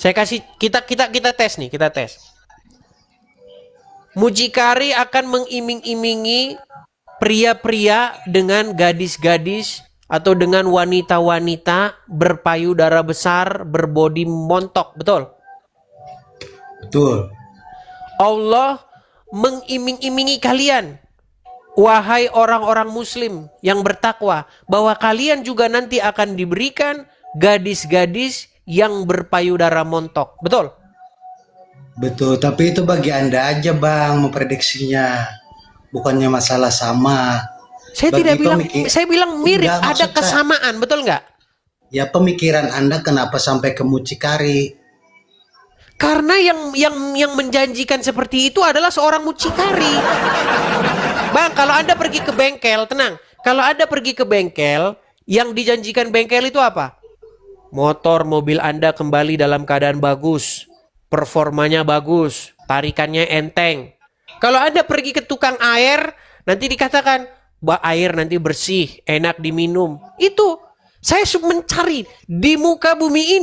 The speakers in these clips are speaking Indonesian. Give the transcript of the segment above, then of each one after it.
Saya kasih kita tes nih, kita tes. Mucikari akan mengiming-imingi pria-pria dengan gadis-gadis atau dengan wanita-wanita berpayudara besar, berbodi montok, betul? Betul. Allah mengiming-imingi kalian, wahai orang-orang muslim yang bertakwa, bahwa kalian juga nanti akan diberikan gadis-gadis yang berpayudara montok. Betul? Betul, tapi itu bagi Anda aja Bang memprediksinya. Bukannya masalah sama. Saya Bagi tidak bilang, pemikir- saya bilang mirip, Enggak, ada maksud saya, kesamaan, betul nggak? ya pemikiran Anda kenapa sampai ke mucikari? Karena yang menjanjikan seperti itu adalah seorang mucikari. Bang, kalau Anda pergi ke bengkel, tenang. Kalau Anda pergi ke bengkel, yang dijanjikan bengkel itu apa? Motor mobil Anda kembali dalam keadaan bagus, performanya bagus, tarikannya enteng. Kalau Anda pergi ke tukang air, nanti dikatakan, air nanti bersih, enak diminum. Itu saya mencari di muka bumi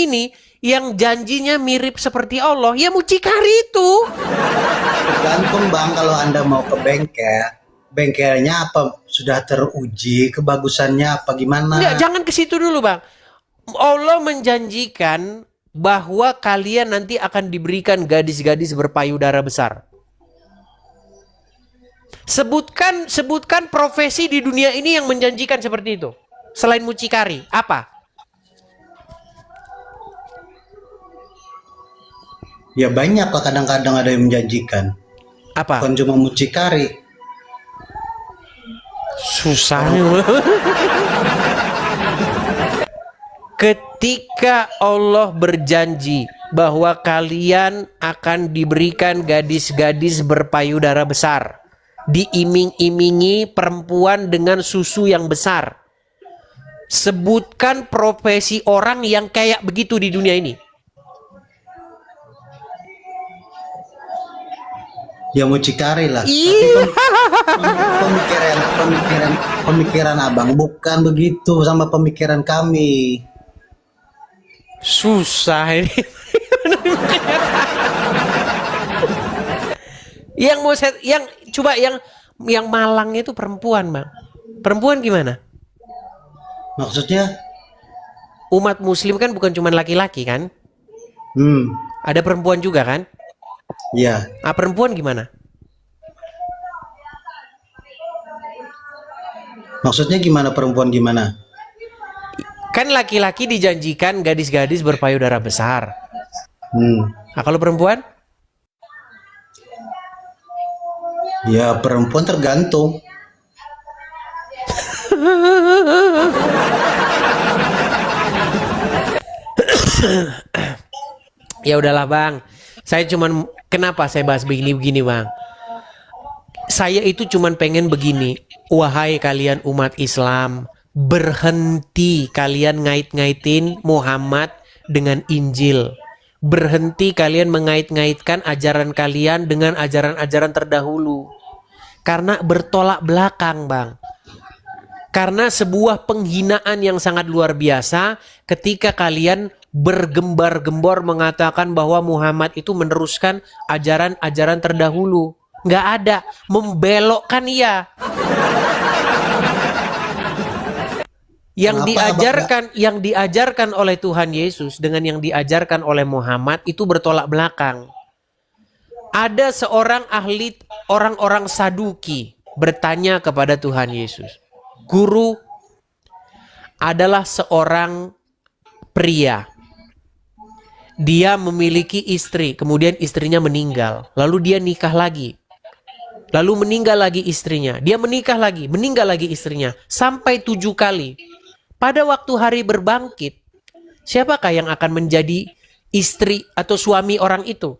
ini yang janjinya mirip seperti Allah, ya mucikari itu. Tergantung Bang, kalau Anda mau ke bengkel, bengkelnya apa sudah teruji kebagusannya apa gimana? Enggak, jangan ke situ dulu, Bang. Allah menjanjikan bahwa kalian nanti akan diberikan gadis-gadis berpayudara besar. Sebutkan profesi di dunia ini yang menjanjikan seperti itu. Selain mucikari, apa? Ya banyak lah, kadang-kadang ada yang menjanjikan. Apa? Bukan cuma mucikari. Susah. Ketika Allah berjanji bahwa kalian akan diberikan gadis-gadis berpayudara besar, diiming-imingi perempuan dengan susu yang besar. Sebutkan profesi orang yang kayak begitu di dunia ini. Ya mucikari lah. Iya. Tapi pemikiran abang bukan begitu sama pemikiran kami. Susah ini. Yang mau saya, yang malang itu perempuan, Bang. Perempuan gimana? Maksudnya? Umat muslim kan bukan cuma laki-laki kan? Ada perempuan juga kan? Ya. Ah, perempuan gimana? Maksudnya gimana perempuan gimana? Kan laki-laki dijanjikan gadis-gadis berpayudara besar. Nah, kalau perempuan? Ya perempuan tergantung. Ya udahlah, Bang. Kenapa saya bahas begini-begini, Bang? Saya itu cuman pengen begini. Wahai kalian umat Islam, berhenti kalian ngait-ngaitin Muhammad dengan Injil. Berhenti kalian mengait-ngaitkan ajaran kalian dengan ajaran-ajaran terdahulu. Karena bertolak belakang, Bang. Karena sebuah penghinaan yang sangat luar biasa ketika kalian bergembar-gembor mengatakan bahwa Muhammad itu meneruskan ajaran-ajaran terdahulu. Nggak ada, membelokkan ia. Yang diajarkan oleh Tuhan Yesus dengan yang diajarkan oleh Muhammad itu bertolak belakang. Ada seorang ahli orang-orang Saduki bertanya kepada Tuhan Yesus, "Guru, adalah seorang pria. Dia memiliki istri, kemudian istrinya meninggal. Lalu dia nikah lagi. Lalu meninggal lagi istrinya. Dia menikah lagi, meninggal lagi istrinya. Sampai 7 kali. Pada waktu hari berbangkit, siapakah yang akan menjadi istri atau suami orang itu?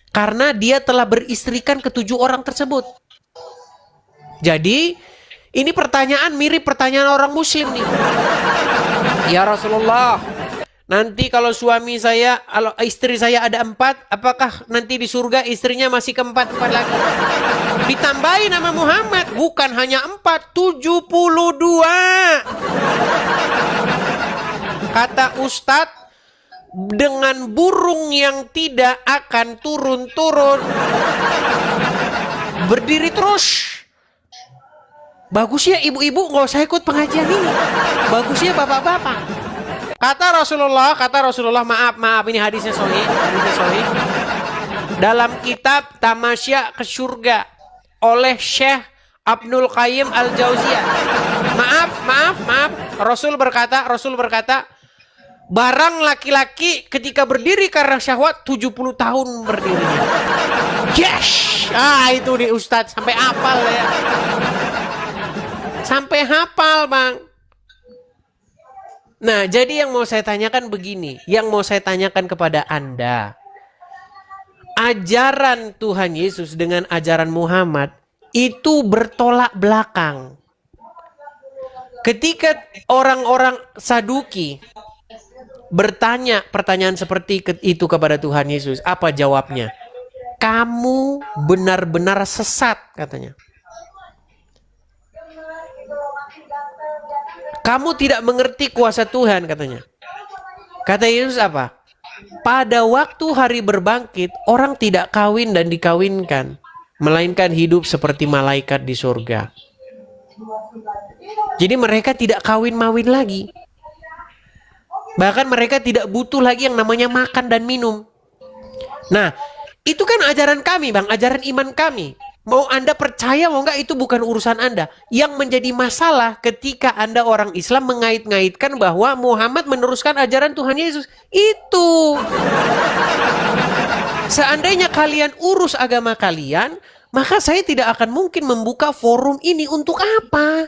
Karena dia telah beristrikan ke-7 orang tersebut." Jadi, ini pertanyaan mirip pertanyaan orang muslim nih. "Ya Rasulullah, nanti kalau istri saya ada 4, apakah nanti di surga istrinya masih keempat-empat lagi?" Ditambahin nama Muhammad, bukan hanya 4, 72. Kata Ustadz, dengan burung yang tidak akan turun-turun. Berdiri terus. Bagus ya ibu-ibu nggak usah ikut pengajian ini. Bagus ya bapak-bapak. Kata Rasulullah, maaf ini hadisnya sahih. Dalam kitab Tamasya ke Surga oleh Syekh Ibnul Qayyim Al-Jauziyah. Maaf. Rasul berkata, barang laki-laki ketika berdiri karena syahwat 70 tahun berdiri. Yes! Itu nih Ustadz sampai hafal ya. Sampai hafal, Bang. Nah, jadi yang mau saya tanyakan begini, yang mau saya tanyakan kepada Anda. Ajaran Tuhan Yesus dengan ajaran Muhammad itu bertolak belakang. Ketika orang-orang Saduki bertanya pertanyaan seperti itu kepada Tuhan Yesus, apa jawabnya? Kamu benar-benar sesat, katanya. Kamu tidak mengerti kuasa Tuhan, katanya. Kata Yesus apa? Pada waktu hari berbangkit, orang tidak kawin dan dikawinkan, melainkan hidup seperti malaikat di surga. Jadi mereka tidak kawin-mawin lagi. Bahkan mereka tidak butuh lagi yang namanya makan dan minum. Nah, itu kan ajaran kami, Bang, ajaran iman kami. Mau Anda percaya mau enggak itu bukan urusan Anda. Yang menjadi masalah ketika Anda orang Islam mengait-ngaitkan bahwa Muhammad meneruskan ajaran Tuhan Yesus. Itu. Seandainya kalian urus agama kalian, maka saya tidak akan mungkin membuka forum ini untuk apa?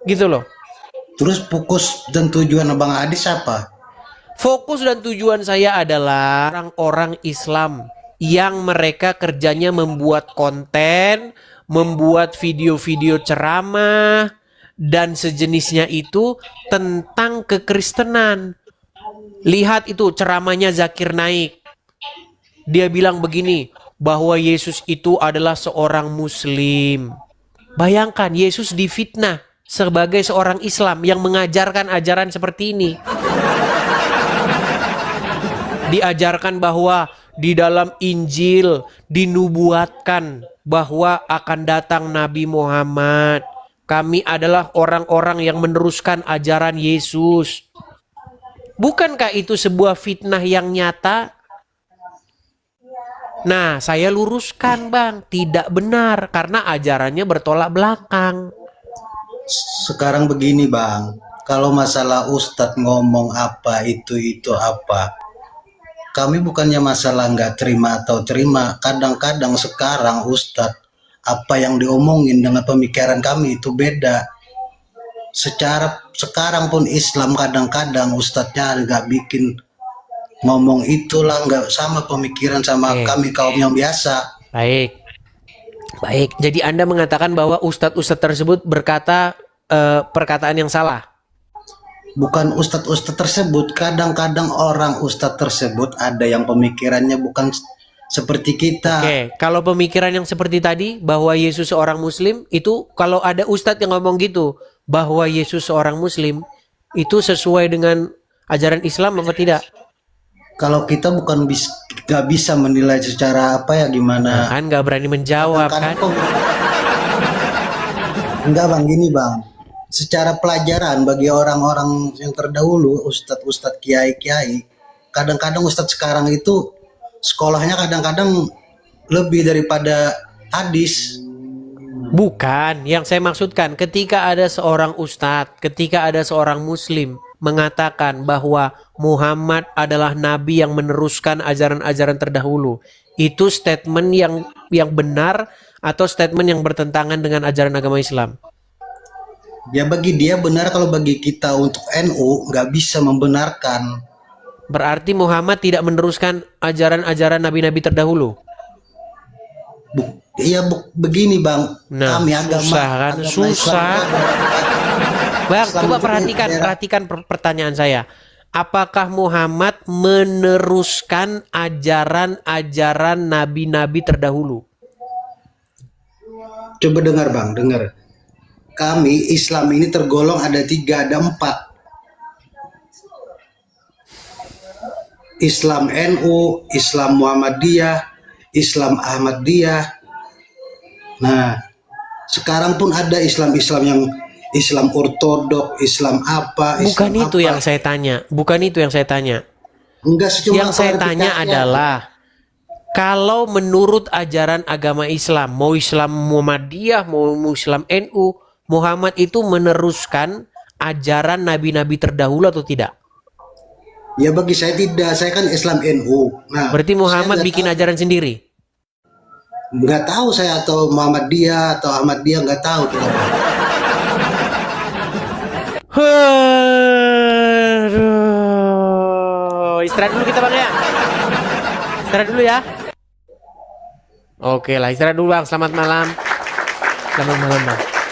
Gitu loh. Terus fokus dan tujuan Abang Adis apa? Fokus dan tujuan saya adalah orang-orang Islam yang mereka kerjanya membuat konten, membuat video-video ceramah, dan sejenisnya itu tentang kekristenan. Lihat itu ceramahnya Zakir Naik. Dia bilang begini, bahwa Yesus itu adalah seorang Muslim. Bayangkan Yesus difitnah sebagai seorang Islam yang mengajarkan ajaran seperti ini. Diajarkan bahwa di dalam Injil dinubuatkan bahwa akan datang Nabi Muhammad. Kami adalah orang-orang yang meneruskan ajaran Yesus. Bukankah itu sebuah fitnah yang nyata? Nah, saya luruskan, Bang, tidak benar karena ajarannya bertolak belakang. Sekarang begini, Bang, kalau masalah Ustadz ngomong apa itu apa, kami bukannya masalah nggak terima atau terima. Kadang-kadang sekarang Ustadz, apa yang diomongin dengan pemikiran kami itu beda. Sekarang pun Islam kadang-kadang Ustadznya nggak bikin ngomong itulah, nggak sama pemikiran sama kami kaum yang biasa. Baik. Jadi Anda mengatakan bahwa ustadz-ustadz tersebut berkata perkataan yang salah. Bukan ustadz-ustadz tersebut, kadang-kadang orang ustadz tersebut ada yang pemikirannya bukan seperti kita. Kalau pemikiran yang seperti tadi bahwa Yesus seorang Muslim, itu kalau ada ustadz yang ngomong gitu bahwa Yesus seorang Muslim, itu sesuai dengan ajaran Islam apa tidak? Kalau kita bukan nggak bisa menilai secara apa ya gimana? Nah, kan nggak berani menjawab kan? Enggak, Bang, gini, Bang. Secara pelajaran bagi orang-orang yang terdahulu, ustadz-ustadz, kiai-kiai, kadang-kadang ustadz sekarang itu sekolahnya kadang-kadang lebih daripada hadis. Bukan, yang saya maksudkan ketika ada seorang ustadz, ketika ada seorang muslim mengatakan bahwa Muhammad adalah nabi yang meneruskan ajaran-ajaran terdahulu, itu statement yang benar atau statement yang bertentangan dengan ajaran agama Islam? Ya bagi dia benar, kalau bagi kita untuk NU nggak bisa membenarkan. Berarti Muhammad tidak meneruskan ajaran-ajaran nabi-nabi terdahulu? Begini, Bang. Nah, kami agama susah. Bang, coba perhatikan pertanyaan saya. Apakah Muhammad meneruskan ajaran-ajaran nabi-nabi terdahulu? Coba dengar, Bang, dengar. Kami Islam ini tergolong ada 3, ada 4. Islam NU, Islam Muhammadiyah, Islam Ahmadiyah. Nah, sekarang pun ada Islam-Islam yang Islam ortodok, Islam apa, Bukan Islam itu apa. yang saya tanya. Bukan itu yang saya tanya. Enggak, cuma Yang saya tanya klarifikasi aja. adalah, kalau menurut ajaran agama Islam, mau Islam Muhammadiyah, mau Islam NU, Muhammad itu meneruskan ajaran nabi-nabi terdahulu atau tidak? Ya bagi saya tidak, saya kan Islam NU. Nah, Berarti Muhammad saya bikin ajaran sendiri. nggak tahu saya atau Muhammadiyah atau Ahmadiyah nggak tahu kita. Aduh. Istirahat dulu kita bang ya. Istirahat dulu ya. Oke lah, istirahat dulu bang. Selamat malam. Selamat malam bang.